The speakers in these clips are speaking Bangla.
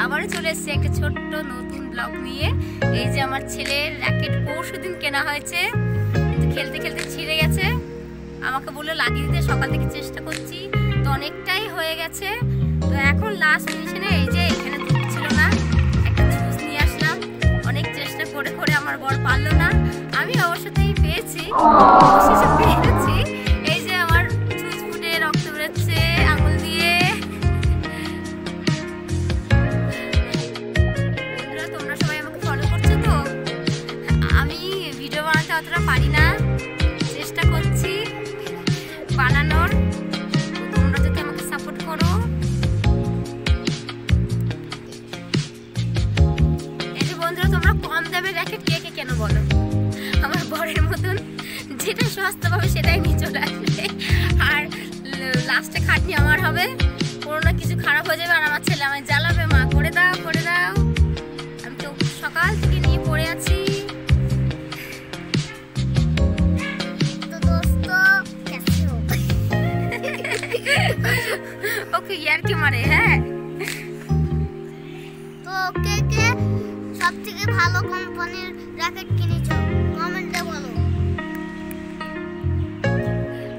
আবারও চলে এসেছি একটা ছোট্ট নতুন ব্লগ নিয়ে। এই যে আমার ছেলের র্যাকেট পরশুদিন কেনা হয়েছে, খেলতে খেলতে ছিঁড়ে গেছে। আমাকে বললো লাগিয়ে দিতে, সকাল থেকে চেষ্টা করছি, তো অনেকটাই হয়ে গেছে। তো এখন লাস্ট ফিনিশিংয়ে এই যে এখানে দুধ ছিল না, একটা জুস নিয়ে আসলাম। অনেক চেষ্টা করে করে আমার বর পারলো না, আমি অবশ্যই পেয়েছি, অবশেষে পেয়েছি। এই যে আমার জুস ফুটে রক্ত বেরোচ্ছে আঙুল দিয়ে। বন্ধুরা তোমরা সবাই আমাকে ফলো করছো তো? আমি ভিডিও বানাতে অতটা পারি না, চেষ্টা করছি বানানোর, তোমরা যদি আমাকে সাপোর্ট করো। এই যে বন্ধুরা তোমরা কম দামে র্যাকেট কে কে কেন বলো? আমার বরের মতন যেটা সস্তা পাবে সেটাই নিয়ে চলে আসবে, আর লাস্টে খাটনি আমার হবে, কোনো না কিছু খারাপ হয়ে যাবে, আর আমার ছেলে আমায় জ্বালাবে, মা করে দাও করে দাও। আমি তো সকাল থেকে নিয়ে পড়ে আছি। ওকে ইয়ার কি মারে। হ্যাঁ, তো কে কে সবথেকে ভালো কোম্পানির র্যাকেট কিনেছো কমেন্টে বলো।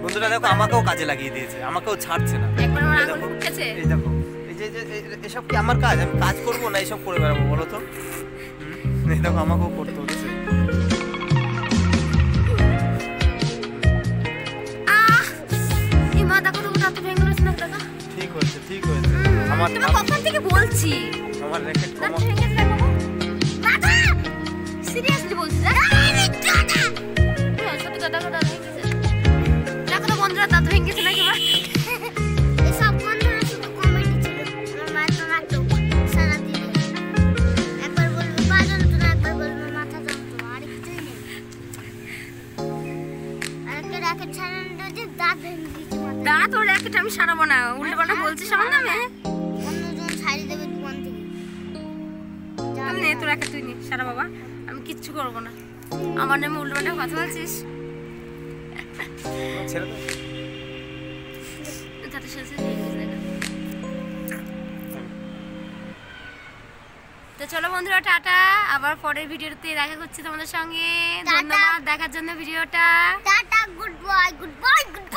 বন্ধুরা দেখো আমাকেও কাজে লাগিয়ে দিয়েছে, আমাকেও ছাড়ছে না। একবার আমার আঙুল ফুটেছে। এই দেখো, এই যে এসব কি আমার কাজ? আমি কাজ করব না এসব করে বেড়াবো বলো তো? এই দেখো আমাকেও করতে হচ্ছে। এই মা দেখো তো দাঁত ভেঙে গেছে না দাদা? ঠিক হয়েছে ঠিক হয়েছে। আমার তুমি কখন থেকে বলছি আমার র্যাকেট দাঁত কমা। ভেঙে গেছে বাবা? দাদা সিরিয়াসলি বলছিস? সত্যি দাদা দাঁত ভেঙে গেছে। দেখো তো বন্ধুরা দাঁত ভেঙে গেছে নাকি আমার? এসব বন্ধুরা শুধু কমেন্টে ছিল, আমার মাথা নাটক সারাদিন। একবার বলবে পা যন্ত্রণা, একবার বলবে মাথা যন্ত্রণা, আর কিছুই নেই। আর একটা র্যাকেট ছাড়ানো যে দাঁত ভেঙে দিয়েছে মাথায়। দাঁত ওর র্যাকেট আমি সারাবো না, উল্টো পাল্টা বলছিস আমার নামে। অন্যজন ছাড়িয়ে দেবে দোকান থেকে। তুই নে তোর র্যাকেট, তুই নে সারা বাবা, আমি কিচ্ছু করবো না। আমার নামে উল্টো পাল্টা কথা বলছিস। ছেড়ে দাও। দাঁতের সাথে সাথে ভেঙে গেছে দেখা। তো চলো বন্ধুরা টাটা, আবার পরের ভিডিওতে দেখা করছি তোমাদের সঙ্গে। টাটা। ধন্যবাদ দেখার জন্য ভিডিওটা। Tata, good bye, good bye, good bye.